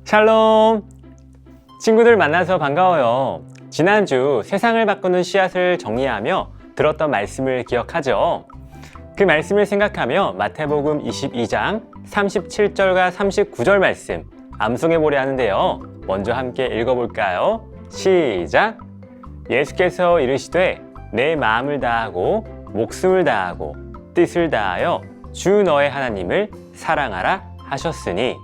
샬롬! 친구들 만나서 반가워요. 지난주 세상을 바꾸는 씨앗을 정리하며 들었던 말씀을 기억하죠? 그 말씀을 생각하며 마태복음 22장 37절과 39절 말씀 암송해 보려 하는데요. 먼저 함께 읽어볼까요? 시작! 예수께서 이르시되 내 마음을 다하고 목숨을 다하고 뜻을 다하여 주 너의 하나님을 사랑하라 하셨으니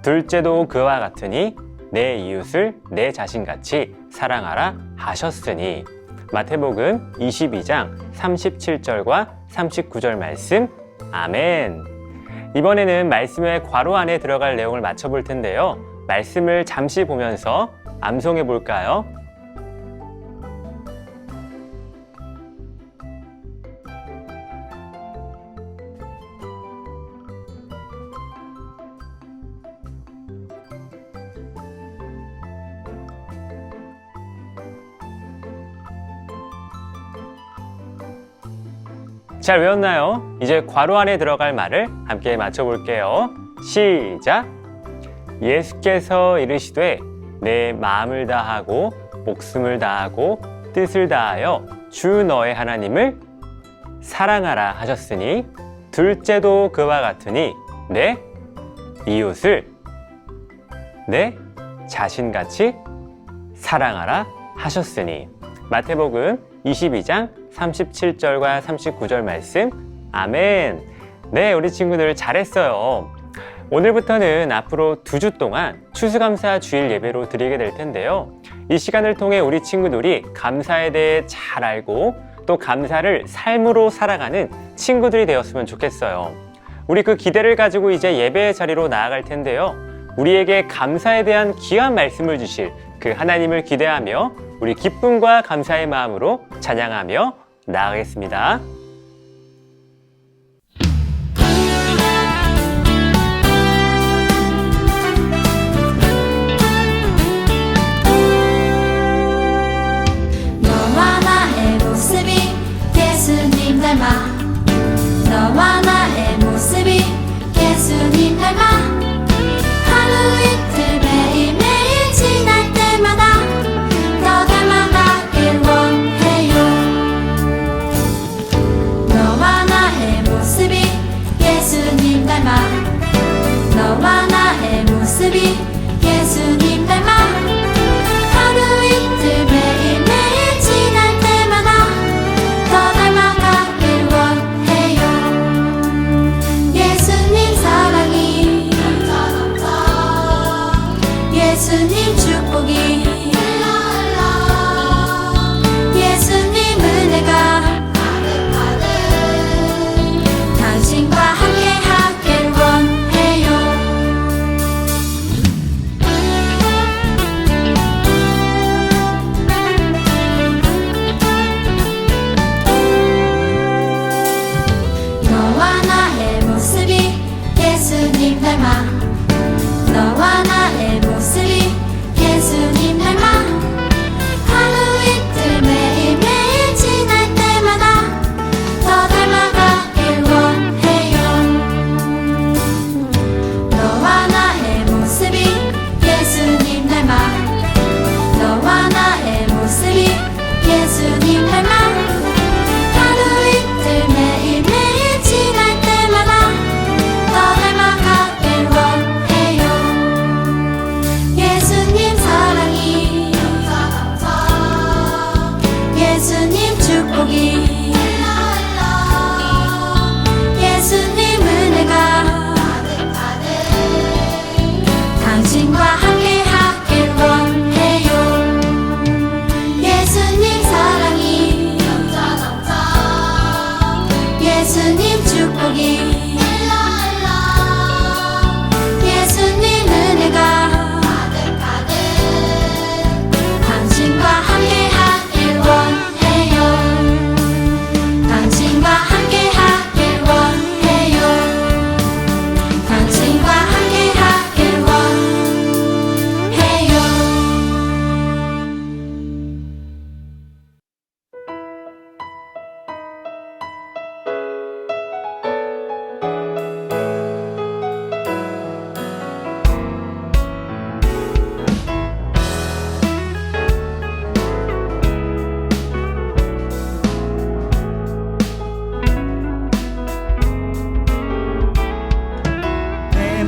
둘째도 그와 같으니 내 이웃을 내 자신같이 사랑하라 하셨으니 마태복음 22장 37절과 39절 말씀 아멘. 이번에는 말씀의 괄호 안에 들어갈 내용을 맞춰볼 텐데요. 말씀을 잠시 보면서 암송해 볼까요? 잘 외웠나요? 이제 괄호 안에 들어갈 말을 함께 맞춰볼게요. 시작! 예수께서 이르시되 내 마음을 다하고 목숨을 다하고 뜻을 다하여 주 너의 하나님을 사랑하라 하셨으니 둘째도 그와 같으니 내 이웃을 내 자신같이 사랑하라 하셨으니 마태복음 22장 37절과 39절 말씀 아멘. 네, 우리 친구들 잘했어요. 오늘부터는 앞으로 2주 동안 추수감사 주일 예배로 드리게 될 텐데요. 이 시간을 통해 우리 친구들이 감사에 대해 잘 알고 또 감사를 삶으로 살아가는 친구들이 되었으면 좋겠어요. 우리 그 기대를 가지고 이제 예배의 자리로 나아갈 텐데요. 우리에게 감사에 대한 귀한 말씀을 주실 그 하나님을 기대하며 우리 기쁨과 감사의 마음으로 찬양하며 나아가겠습니다. 너와 나의 모습이 예수님 닮아 너와 나의 모습이 예수님 닮아 하루 이틀 매일매일 지날 때마다 더 닮아가길 원해요. 너와 나의 모습이 예수님 닮아 너와 나의 모습이 예수님 닮아 하루 이틀 매일매일 지날 때마다 더 닮아가길 원해요. 예수님 사랑이 예수님 축복이 예수님 은혜가 당신과 함께 하길 원해요. 너와 나의 모습이 예수님 닮아 너와 나의 모습이 예수님 닮아 하루 이틀 매일매일 지날 때마다 더 닮아가길 원해요. 너와 나의 모습이 예수님 닮아 너와 나의 모습이 예수님 닮아 하루 이틀 매일매일 지날 때마다 더 닮아가길 원해요.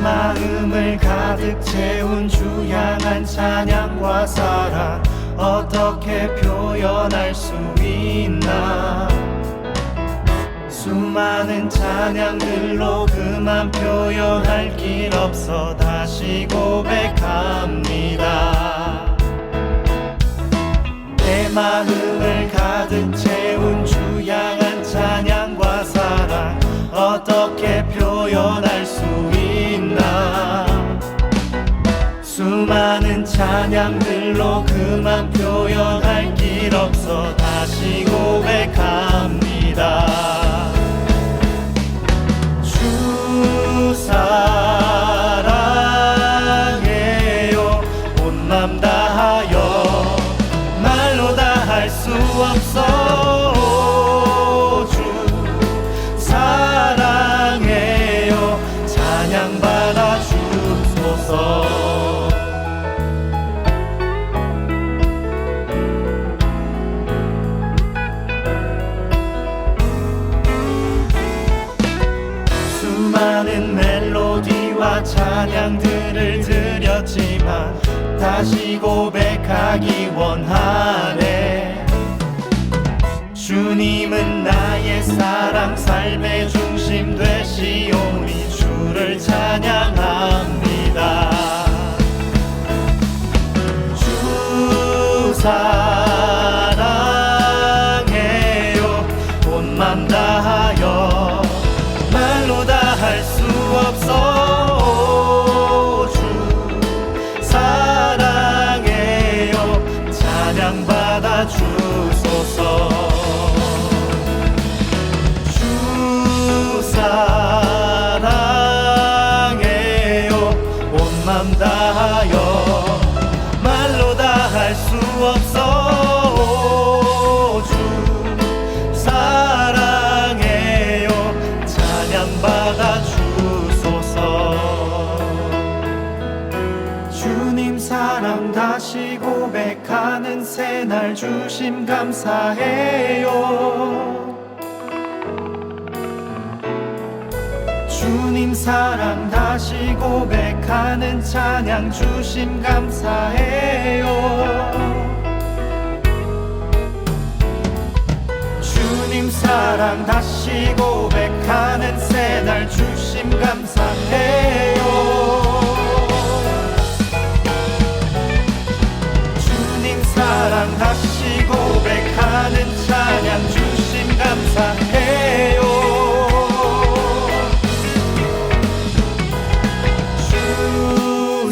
마음을 가득 채운 주 향한 찬양과 사랑 어떻게 표현할 수 있나. 수많은 찬양들로 그만 표현할 길 없어 다시 고백합니다. 내 마음을 가득 채운 주 향한 찬양과 사랑 어떻게 표현할 수 있나. 수많은 찬양들로 그만 표현할 길 없어 다시 고백합니다. 주 사랑해요 온 맘 다하여 말로 다 할 수 없어. 주 사랑해요 찬양 받아 주소서. 수많은 멜로디와 찬양들을 드렸지만 다시 고백하기 원하네. 주님은 나의 사랑 삶의 중심 되시오니 주를 찬양합니다. 주 사랑해요 온 맘 다하여 말로 다 할 수 없어. 주 사랑해요 찬양 받아 주소서. 주 사랑해요 온 맘 다하여 말로 다 할 수 없어. 주 사랑해요 찬양 받아 주소서. 주님 사랑 다시 고백하는 새날 주심 감사해요. 주님 사랑 다시 고백하는 찬양 주심 감사해요. 주님 사랑 다시 고백하는 새날 주심 감사해요. 주님 사랑 다시 고백하는 찬양 주심 감사해요. 주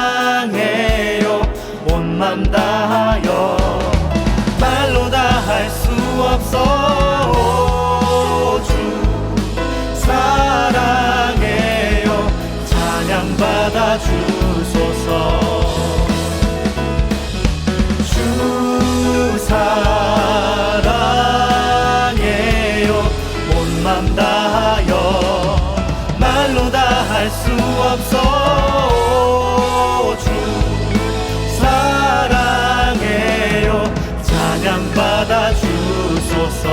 사랑해요 온 맘 다하여 말로 다 할 수 없어. 주 사랑해요 찬양 받아 주소서. 주 사랑해요 온 맘 다하여 말로 다 할 수 없어. 주 사랑해요 찬양 받아 주소서.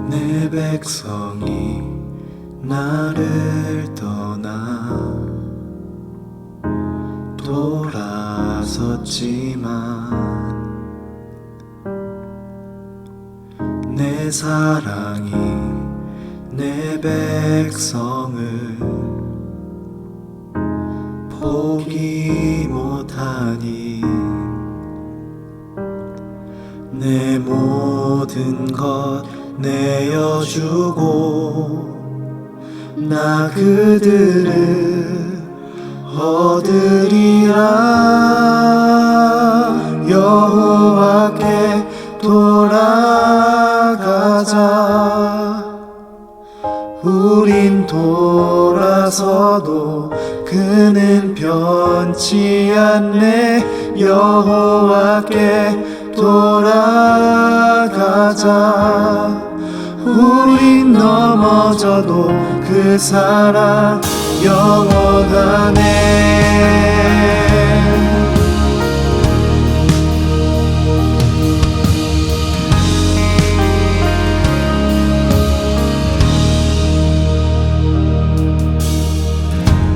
내 백성이 나를 떠나 돌아섰지만 내 사랑이 내 백성을 포기 못하니 내 모든 것 내어주고 나 그들을 얻으리라. 여호와께 돌아가자. 우린 돌아서도 그는 변치 않네. 여호와께 돌아가자. 우린 넘어져도 그 사랑 영원하네.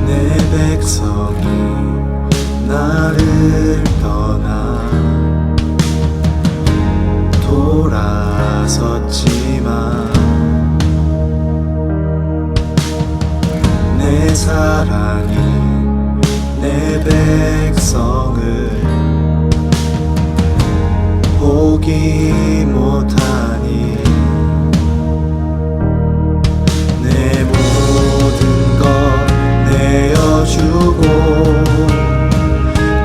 내 백성이 나를 떠나 돌아섰지만 내 사랑이 내 백성을 포기 못하니 내 모든 것 내어주고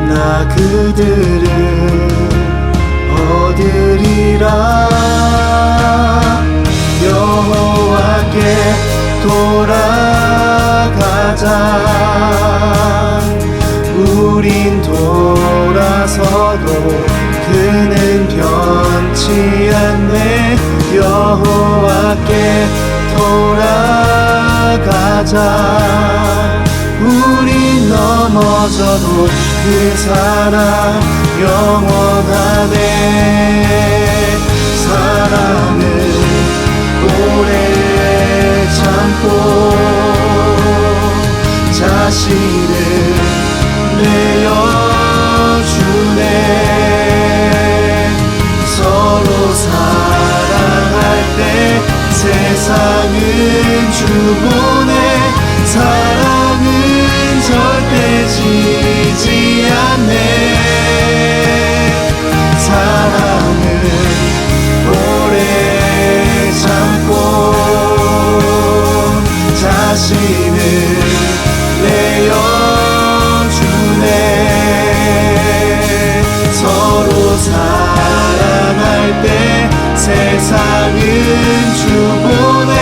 나 그들을 얻으리라. 여호와께 돌아가자. 우린 돌아서도 그는 변치 않네. 여호와께 돌아가자. 우린 넘어져도 그 사랑 영원하네. 사랑은 오래 참고 자신을 내어주네. 서로 사랑할 때 세상은 주보네. 사랑은 절대 지지 않네. 사랑은 오래 참고 자신을 내어주네. 서로 사랑할 때 세상은 주보네.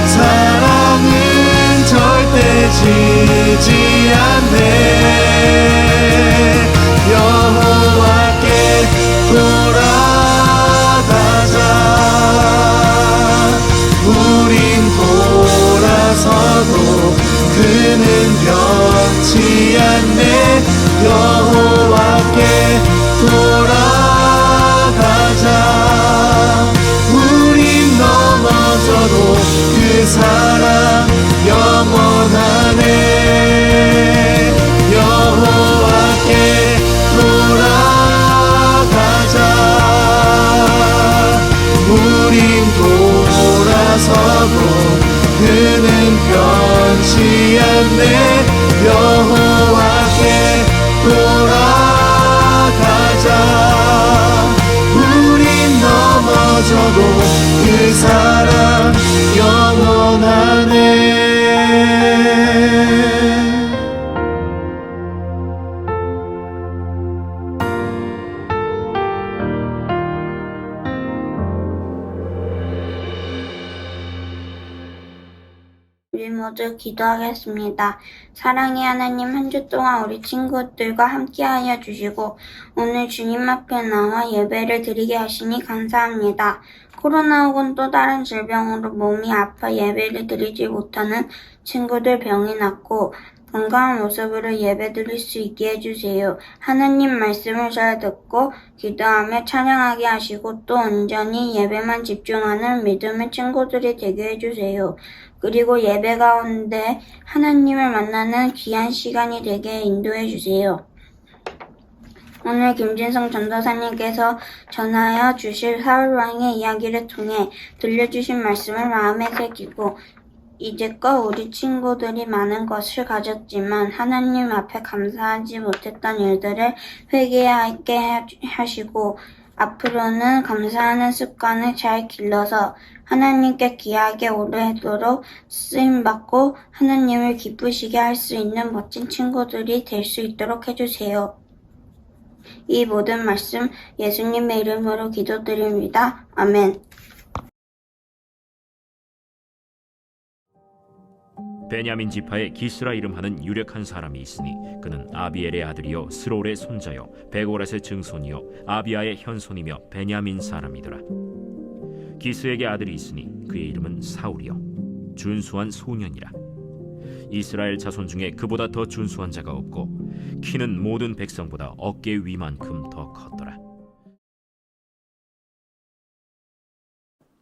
사랑은 절대 지지 않네. 여호와께 돌아가자. 우린 돌아서도 그는 변치 않네. 여호와께 돌아가자. 우린 넘어져도 그 사랑 영원하네. 여호와께 돌아가자. 우린 돌아서도 그는 변치 않네. 여호와께 돌아가자. 우린 넘어져도 그 사랑 영원하네. 우리 모두 기도하겠습니다. 사랑의 하나님, 한 주 동안 우리 친구들과 함께하여 주시고 오늘 주님 앞에 나와 예배를 드리게 하시니 감사합니다. 코로나 혹은 또 다른 질병으로 몸이 아파 예배를 드리지 못하는 친구들 병이 낫고 건강한 모습으로 예배 드릴 수 있게 해주세요. 하나님 말씀을 잘 듣고 기도하며 찬양하게 하시고 또 온전히 예배만 집중하는 믿음의 친구들이 되게 해주세요. 그리고 예배 가운데 하나님을 만나는 귀한 시간이 되게 인도해 주세요. 오늘 김진성 전도사님께서 전하여 주실 사울왕의 이야기를 통해 들려주신 말씀을 마음에 새기고 이제껏 우리 친구들이 많은 것을 가졌지만 하나님 앞에 감사하지 못했던 일들을 회개하게 하시고 앞으로는 감사하는 습관을 잘 길러서 하나님께 귀하게 오래도록 쓰임받고 하나님을 기쁘시게 할 수 있는 멋진 친구들이 될 수 있도록 해주세요. 이 모든 말씀 예수님의 이름으로 기도드립니다. 아멘. 베냐민 지파에 기스라 이름하는 유력한 사람이 있으니 그는 아비엘의 아들이요 스롤의 손자요 베고랏의 증손이요 아비아의 현손이며 베냐민 사람이더라. 기스에게 아들이 있으니 그의 이름은 사울이요 준수한 소년이라. 이스라엘 자손 중에 그보다 더 준수한 자가 없고 키는 모든 백성보다 어깨 위만큼 더 컸더라.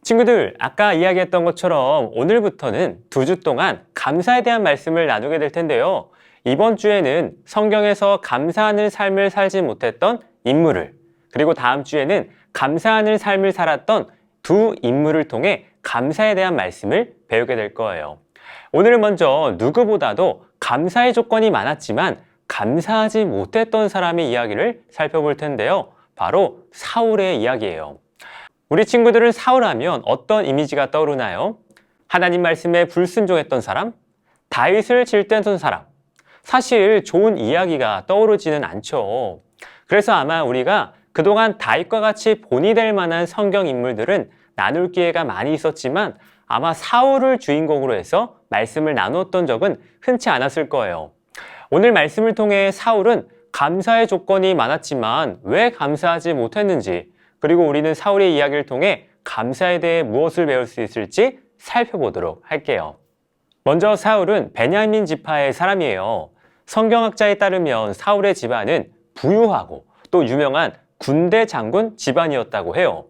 친구들, 아까 이야기했던 것처럼 오늘부터는 2주 동안 감사에 대한 말씀을 나누게 될 텐데요. 이번 주에는 성경에서 감사하는 삶을 살지 못했던 인물을, 그리고 다음 주에는 감사하는 삶을 살았던 두 인물을 통해 감사에 대한 말씀을 배우게 될 거예요. 오늘은 먼저 누구보다도 감사의 조건이 많았지만 감사하지 못했던 사람의 이야기를 살펴볼 텐데요. 바로 사울의 이야기예요. 우리 친구들은 사울하면 어떤 이미지가 떠오르나요? 하나님 말씀에 불순종했던 사람? 다윗을 질투했던 사람? 사실 좋은 이야기가 떠오르지는 않죠. 그래서 아마 우리가 그동안 다윗과 같이 본이 될 만한 성경 인물들은 나눌 기회가 많이 있었지만 아마 사울을 주인공으로 해서 말씀을 나누었던 적은 흔치 않았을 거예요. 오늘 말씀을 통해 사울은 감사의 조건이 많았지만 왜 감사하지 못했는지, 그리고 우리는 사울의 이야기를 통해 감사에 대해 무엇을 배울 수 있을지 살펴보도록 할게요. 먼저 사울은 베냐민 지파의 사람이에요. 성경학자에 따르면 사울의 집안은 부유하고 또 유명한 군대 장군 집안이었다고 해요.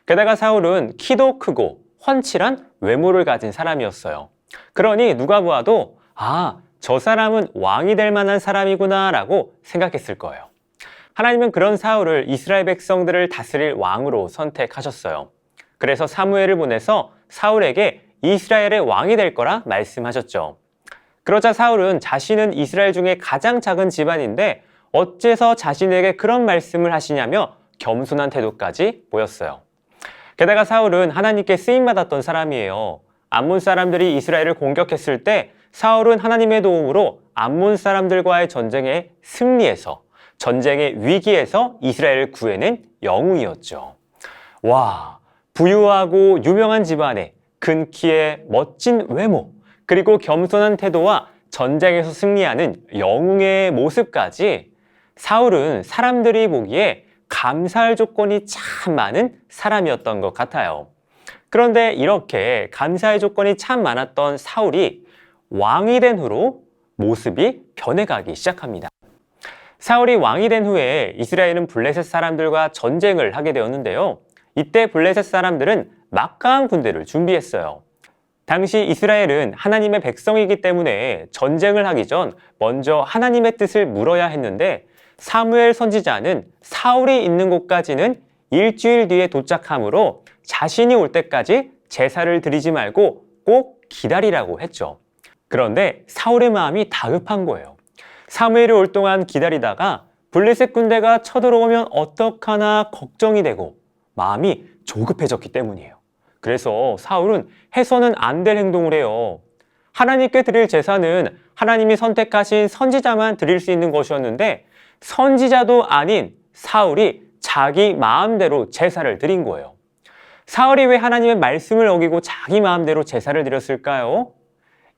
게다가 사울은 키도 크고 훤칠한 외모를 가진 사람이었어요. 그러니 누가 보아도 저 사람은 왕이 될 만한 사람이구나 라고 생각했을 거예요. 하나님은 그런 사울을 이스라엘 백성들을 다스릴 왕으로 선택하셨어요. 그래서 사무엘을 보내서 사울에게 이스라엘의 왕이 될 거라 말씀하셨죠. 그러자 사울은 자신은 이스라엘 중에 가장 작은 집안인데 어째서 자신에게 그런 말씀을 하시냐며 겸손한 태도까지 보였어요. 게다가 사울은 하나님께 쓰임받았던 사람이에요. 암몬 사람들이 이스라엘을 공격했을 때 사울은 하나님의 도움으로 암몬 사람들과의 전쟁에 승리해서 전쟁의 위기에서 이스라엘을 구해낸 영웅이었죠. 와, 부유하고 유명한 집안에 큰 키에 멋진 외모, 그리고 겸손한 태도와 전쟁에서 승리하는 영웅의 모습까지 사울은 사람들이 보기에 감사할 조건이 참 많은 사람이었던 것 같아요. 그런데 이렇게 감사의 조건이 참 많았던 사울이 왕이 된 후로 모습이 변해가기 시작합니다. 사울이 왕이 된 후에 이스라엘은 블레셋 사람들과 전쟁을 하게 되었는데요. 이때 블레셋 사람들은 막강한 군대를 준비했어요. 당시 이스라엘은 하나님의 백성이기 때문에 전쟁을 하기 전 먼저 하나님의 뜻을 물어야 했는데 사무엘 선지자는 사울이 있는 곳까지는 일주일 뒤에 도착하므로 자신이 올 때까지 제사를 드리지 말고 꼭 기다리라고 했죠. 그런데 사울의 마음이 다급한 거예요. 사무엘이 올 동안 기다리다가 블레셋 군대가 쳐들어오면 어떡하나 걱정이 되고 마음이 조급해졌기 때문이에요. 그래서 사울은 해서는 안 될 행동을 해요. 하나님께 드릴 제사는 하나님이 선택하신 선지자만 드릴 수 있는 것이었는데 선지자도 아닌 사울이 자기 마음대로 제사를 드린 거예요. 사울이 왜 하나님의 말씀을 어기고 자기 마음대로 제사를 드렸을까요?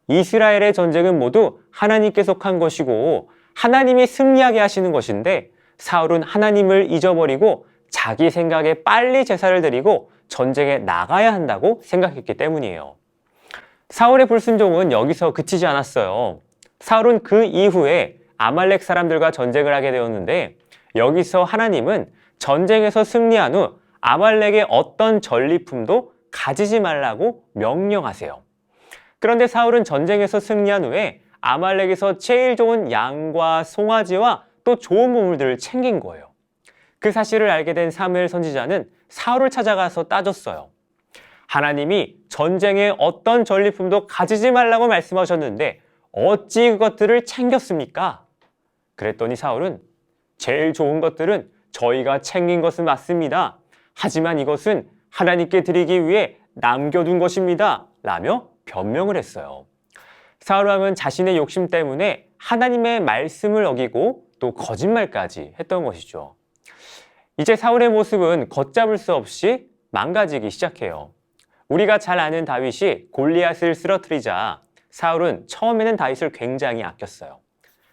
이스라엘의 전쟁은 모두 하나님께 속한 것이고 하나님이 승리하게 하시는 것인데 사울은 하나님을 잊어버리고 자기 생각에 빨리 제사를 드리고 전쟁에 나가야 한다고 생각했기 때문이에요. 사울의 불순종은 여기서 그치지 않았어요. 사울은 그 이후에 아말렉 사람들과 전쟁을 하게 되었는데 여기서 하나님은 전쟁에서 승리한 후 아말렉의 어떤 전리품도 가지지 말라고 명령하세요. 그런데 사울은 전쟁에서 승리한 후에 아말렉에서 제일 좋은 양과 송아지와 또 좋은 보물들을 챙긴 거예요. 그 사실을 알게 된 사무엘 선지자는 사울을 찾아가서 따졌어요. 하나님이 전쟁에 어떤 전리품도 가지지 말라고 말씀하셨는데 어찌 그것들을 챙겼습니까? 그랬더니 사울은 제일 좋은 것들은 저희가 챙긴 것은 맞습니다. 하지만 이것은 하나님께 드리기 위해 남겨둔 것입니다. 라며 변명을 했어요. 사울 왕은 자신의 욕심 때문에 하나님의 말씀을 어기고 또 거짓말까지 했던 것이죠. 이제 사울의 모습은 걷잡을 수 없이 망가지기 시작해요. 우리가 잘 아는 다윗이 골리앗을 쓰러뜨리자 사울은 처음에는 다윗을 굉장히 아꼈어요.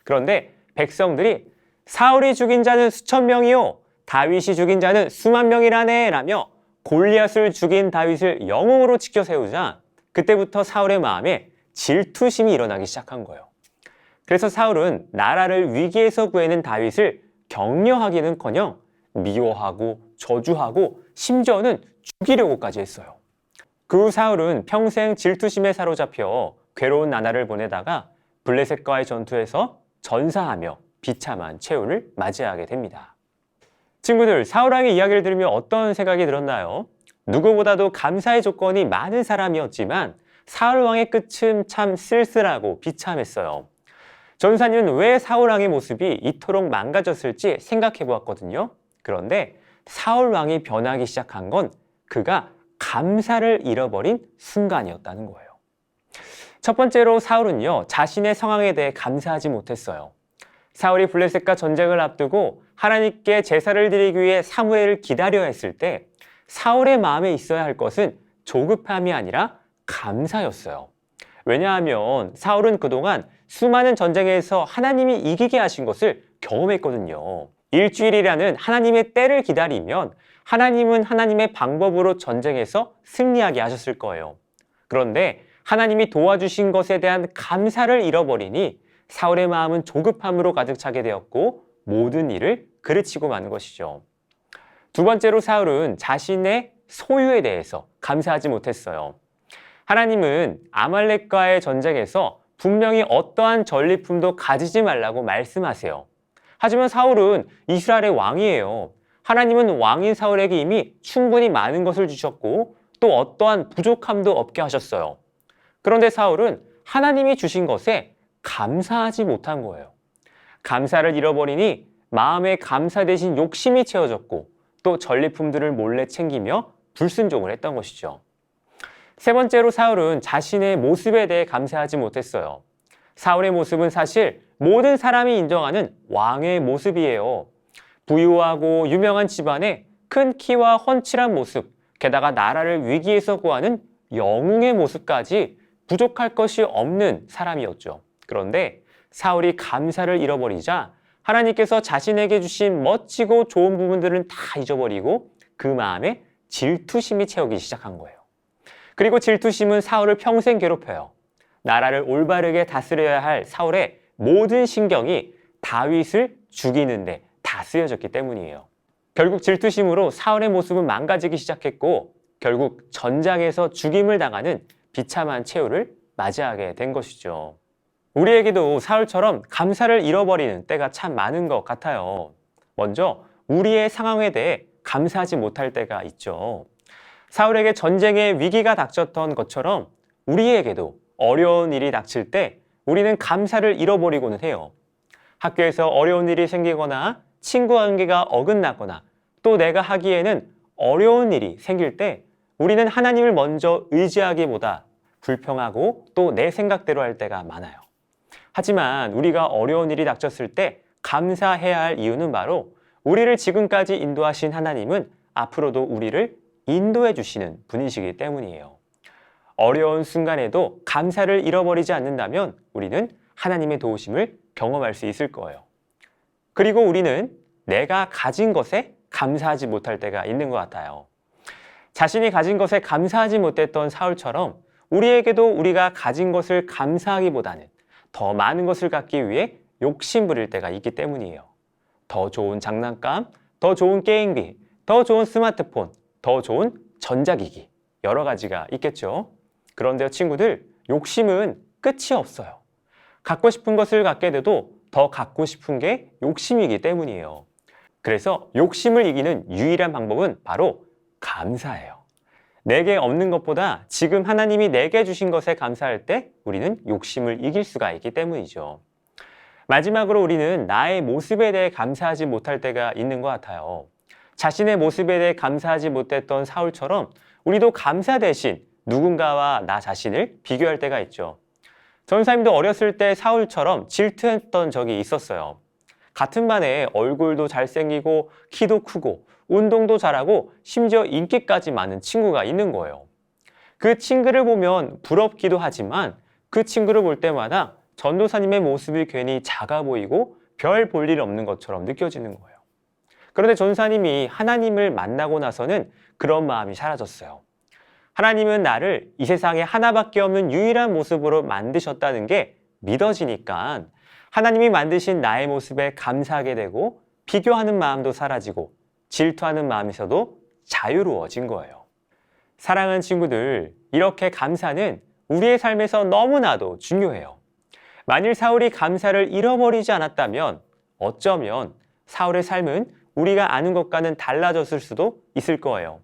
그런데 백성들이 사울이 죽인 자는 수천 명이요 다윗이 죽인 자는 수만 명이라네 라며 골리앗을 죽인 다윗을 영웅으로 지켜 세우자 그때부터 사울의 마음에 질투심이 일어나기 시작한 거예요. 그래서 사울은 나라를 위기에서 구해낸 다윗을 격려하기는커녕 미워하고 저주하고 심지어는 죽이려고까지 했어요. 그 후 사울은 평생 질투심에 사로잡혀 괴로운 나날을 보내다가 블레셋과의 전투에서 전사하며 비참한 최후를 맞이하게 됩니다. 친구들, 사울왕의 이야기를 들으며 어떤 생각이 들었나요? 누구보다도 감사의 조건이 많은 사람이었지만 사울왕의 끝은 참 쓸쓸하고 비참했어요. 전사님은 왜 사울왕의 모습이 이토록 망가졌을지 생각해 보았거든요. 그런데 사울왕이 변하기 시작한 건 그가 감사를 잃어버린 순간이었다는 거예요. 첫 번째로 사울은요, 자신의 상황에 대해 감사하지 못했어요. 사울이 블레셋과 전쟁을 앞두고 하나님께 제사를 드리기 위해 사무엘을 기다려야 했을 때 사울의 마음에 있어야 할 것은 조급함이 아니라 감사였어요. 왜냐하면 사울은 그동안 수많은 전쟁에서 하나님이 이기게 하신 것을 경험했거든요. 일주일이라는 하나님의 때를 기다리면 하나님은 하나님의 방법으로 전쟁에서 승리하게 하셨을 거예요. 그런데 하나님이 도와주신 것에 대한 감사를 잃어버리니 사울의 마음은 조급함으로 가득 차게 되었고 모든 일을 그르치고 마는 것이죠. 두 번째로 사울은 자신의 소유에 대해서 감사하지 못했어요. 하나님은 아말렉과의 전쟁에서 분명히 어떠한 전리품도 가지지 말라고 말씀하세요. 하지만 사울은 이스라엘의 왕이에요. 하나님은 왕인 사울에게 이미 충분히 많은 것을 주셨고 또 어떠한 부족함도 없게 하셨어요. 그런데 사울은 하나님이 주신 것에 감사하지 못한 거예요. 감사를 잃어버리니 마음에 감사 대신 욕심이 채워졌고 또 전리품들을 몰래 챙기며 불순종을 했던 것이죠. 세 번째로 사울은 자신의 모습에 대해 감사하지 못했어요. 사울의 모습은 사실 모든 사람이 인정하는 왕의 모습이에요. 부유하고 유명한 집안에 큰 키와 훤칠한 모습, 게다가 나라를 위기에서 구하는 영웅의 모습까지 부족할 것이 없는 사람이었죠. 그런데 사울이 감사를 잃어버리자 하나님께서 자신에게 주신 멋지고 좋은 부분들은 다 잊어버리고 그 마음에 질투심이 채우기 시작한 거예요. 그리고 질투심은 사울을 평생 괴롭혀요. 나라를 올바르게 다스려야 할 사울의 모든 신경이 다윗을 죽이는데 다 쓰여졌기 때문이에요. 결국 질투심으로 사울의 모습은 망가지기 시작했고 결국 전장에서 죽임을 당하는 비참한 최후를 맞이하게 된 것이죠. 우리에게도 사울처럼 감사를 잃어버리는 때가 참 많은 것 같아요. 먼저 우리의 상황에 대해 감사하지 못할 때가 있죠. 사울에게 전쟁의 위기가 닥쳤던 것처럼 우리에게도 어려운 일이 닥칠 때 우리는 감사를 잃어버리고는 해요. 학교에서 어려운 일이 생기거나 친구 관계가 어긋나거나 또 내가 하기에는 어려운 일이 생길 때 우리는 하나님을 먼저 의지하기보다 불평하고 또 내 생각대로 할 때가 많아요. 하지만 우리가 어려운 일이 닥쳤을 때 감사해야 할 이유는 바로 우리를 지금까지 인도하신 하나님은 앞으로도 우리를 인도해 주시는 분이시기 때문이에요. 어려운 순간에도 감사를 잃어버리지 않는다면 우리는 하나님의 도우심을 경험할 수 있을 거예요. 그리고 우리는 내가 가진 것에 감사하지 못할 때가 있는 것 같아요. 자신이 가진 것에 감사하지 못했던 사울처럼 우리에게도 우리가 가진 것을 감사하기보다는 더 많은 것을 갖기 위해 욕심 부릴 때가 있기 때문이에요. 더 좋은 장난감, 더 좋은 게임기, 더 좋은 스마트폰, 더 좋은 전자기기, 여러 가지가 있겠죠. 그런데요, 친구들, 욕심은 끝이 없어요. 갖고 싶은 것을 갖게 돼도 더 갖고 싶은 게 욕심이기 때문이에요. 그래서 욕심을 이기는 유일한 방법은 바로 감사예요. 내게 없는 것보다 지금 하나님이 내게 주신 것에 감사할 때 우리는 욕심을 이길 수가 있기 때문이죠. 마지막으로 우리는 나의 모습에 대해 감사하지 못할 때가 있는 것 같아요. 자신의 모습에 대해 감사하지 못했던 사울처럼 우리도 감사 대신 누군가와 나 자신을 비교할 때가 있죠. 전사님도 어렸을 때 사울처럼 질투했던 적이 있었어요. 같은 반에 얼굴도 잘생기고 키도 크고 운동도 잘하고 심지어 인기까지 많은 친구가 있는 거예요. 그 친구를 보면 부럽기도 하지만 그 친구를 볼 때마다 전도사님의 모습이 괜히 작아 보이고 별 볼 일 없는 것처럼 느껴지는 거예요. 그런데 전도사님이 하나님을 만나고 나서는 그런 마음이 사라졌어요. 하나님은 나를 이 세상에 하나밖에 없는 유일한 모습으로 만드셨다는 게 믿어지니까 하나님이 만드신 나의 모습에 감사하게 되고 비교하는 마음도 사라지고 질투하는 마음에서도 자유로워진 거예요. 사랑하는 친구들, 이렇게 감사는 우리의 삶에서 너무나도 중요해요. 만일 사울이 감사를 잃어버리지 않았다면 어쩌면 사울의 삶은 우리가 아는 것과는 달라졌을 수도 있을 거예요.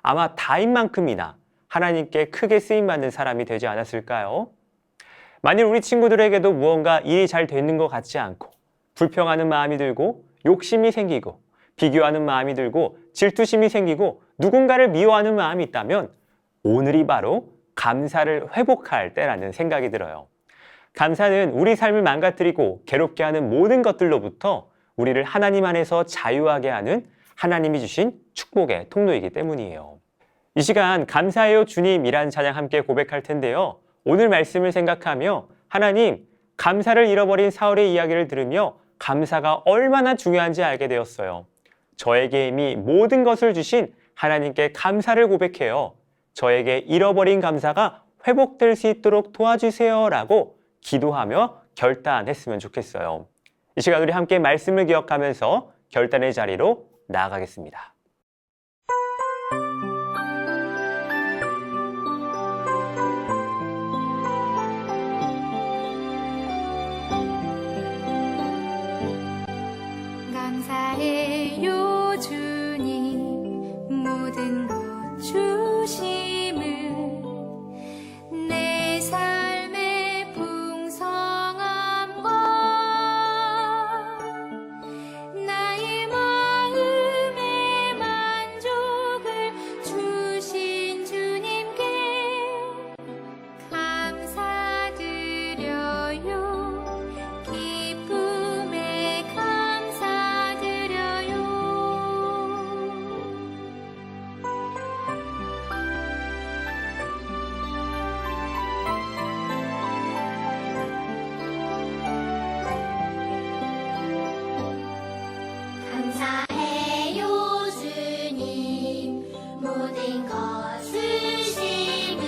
아마 다윗만큼이나 하나님께 크게 쓰임받는 사람이 되지 않았을까요? 만일 우리 친구들에게도 무언가 일이 잘 되는 것 같지 않고 불평하는 마음이 들고 욕심이 생기고 비교하는 마음이 들고 질투심이 생기고 누군가를 미워하는 마음이 있다면 오늘이 바로 감사를 회복할 때라는 생각이 들어요. 감사는 우리 삶을 망가뜨리고 괴롭게 하는 모든 것들로부터 우리를 하나님 안에서 자유하게 하는 하나님이 주신 축복의 통로이기 때문이에요. 이 시간 감사해요 주님이란 찬양 함께 고백할 텐데요. 오늘 말씀을 생각하며 하나님, 감사를 잃어버린 사울의 이야기를 들으며 감사가 얼마나 중요한지 알게 되었어요. 저에게 이미 모든 것을 주신 하나님께 감사를 고백해요. 저에게 잃어버린 감사가 회복될 수 있도록 도와주세요 라고 기도하며 결단했으면 좋겠어요. 이 시간 우리 함께 말씀을 기억하면서 결단의 자리로 나아가겠습니다. 감사해요 주님 모든 것 주심을 내 삶의 풍성함과 나의 마음의 만족을 주신 주님께 감사드려요 기쁨에 감사드려요. 감사해요 주님 모든 것 주심을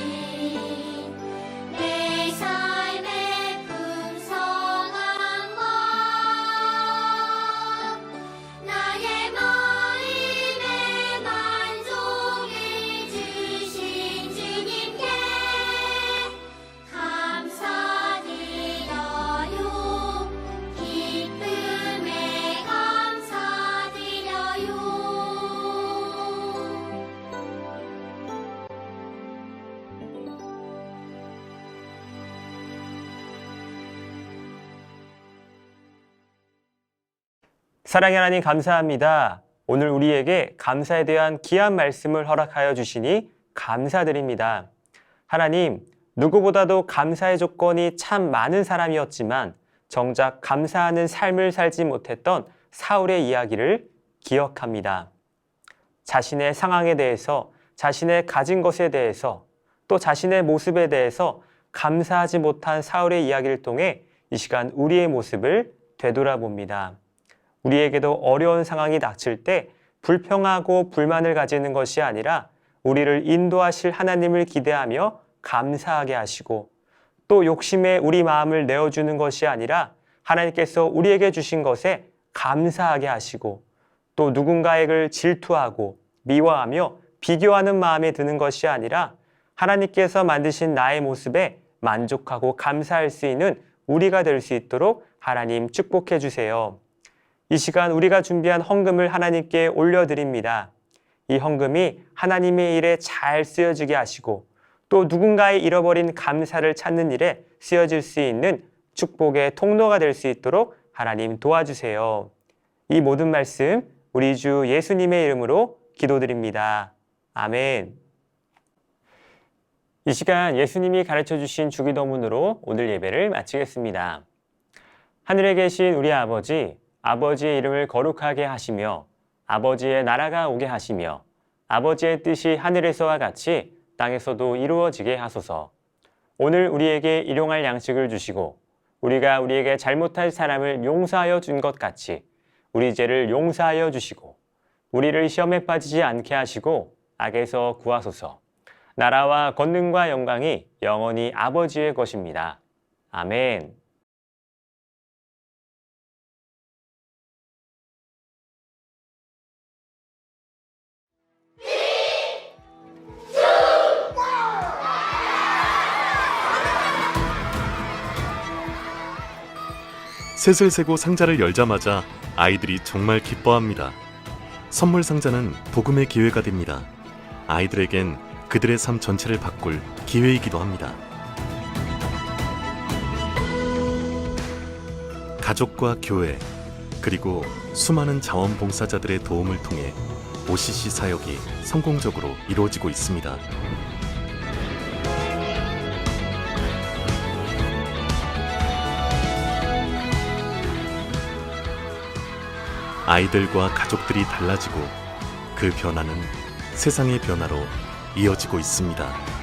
내 삶의 풍성함과 나의 마음의 만족을 주신 주님께 감사드려요 기쁨에 감사드려요. 사랑의 하나님 감사합니다. 오늘 우리에게 감사에 대한 귀한 말씀을 허락하여 주시니 감사드립니다. 하나님, 누구보다도 감사의 조건이 참 많은 사람이었지만 정작 감사하는 삶을 살지 못했던 사울의 이야기를 기억합니다. 자신의 상황에 대해서, 자신의 가진 것에 대해서, 또 자신의 모습에 대해서 감사하지 못한 사울의 이야기를 통해 이 시간 우리의 모습을 되돌아봅니다. 우리에게도 어려운 상황이 닥칠 때 불평하고 불만을 가지는 것이 아니라 우리를 인도하실 하나님을 기대하며 감사하게 하시고 또 욕심에 우리 마음을 내어주는 것이 아니라 하나님께서 우리에게 주신 것에 감사하게 하시고 또 누군가에게 질투하고 미워하며 비교하는 마음에 드는 것이 아니라 하나님께서 만드신 나의 모습에 만족하고 감사할 수 있는 우리가 될 수 있도록 하나님 축복해 주세요. 이 시간 우리가 준비한 헌금을 하나님께 올려드립니다. 이 헌금이 하나님의 일에 잘 쓰여지게 하시고 또 누군가의 잃어버린 감사를 찾는 일에 쓰여질 수 있는 축복의 통로가 될 수 있도록 하나님 도와주세요. 이 모든 말씀 우리 주 예수님의 이름으로 기도드립니다. 아멘. 이 시간 예수님이 가르쳐 주신 주기도문으로 오늘 예배를 마치겠습니다. 하늘에 계신 우리 아버지, 아버지의 이름을 거룩하게 하시며 아버지의 나라가 오게 하시며 아버지의 뜻이 하늘에서와 같이 땅에서도 이루어지게 하소서. 오늘 우리에게 일용할 양식을 주시고 우리가 우리에게 잘못할 사람을 용서하여 준 것 같이 우리 죄를 용서하여 주시고 우리를 시험에 빠지지 않게 하시고 악에서 구하소서. 나라와 권능과 영광이 영원히 아버지의 것입니다. 아멘. 셋을 세고 상자를 열자마자 아이들이 정말 기뻐합니다. 선물 상자는 복음의 기회가 됩니다. 아이들에겐 그들의 삶 전체를 바꿀 기회이기도 합니다. 가족과 교회, 그리고 수많은 자원봉사자들의 도움을 통해 OCC 사역이 성공적으로 이루어지고 있습니다. 아이들과 가족들이 달라지고 그 변화는 세상의 변화로 이어지고 있습니다.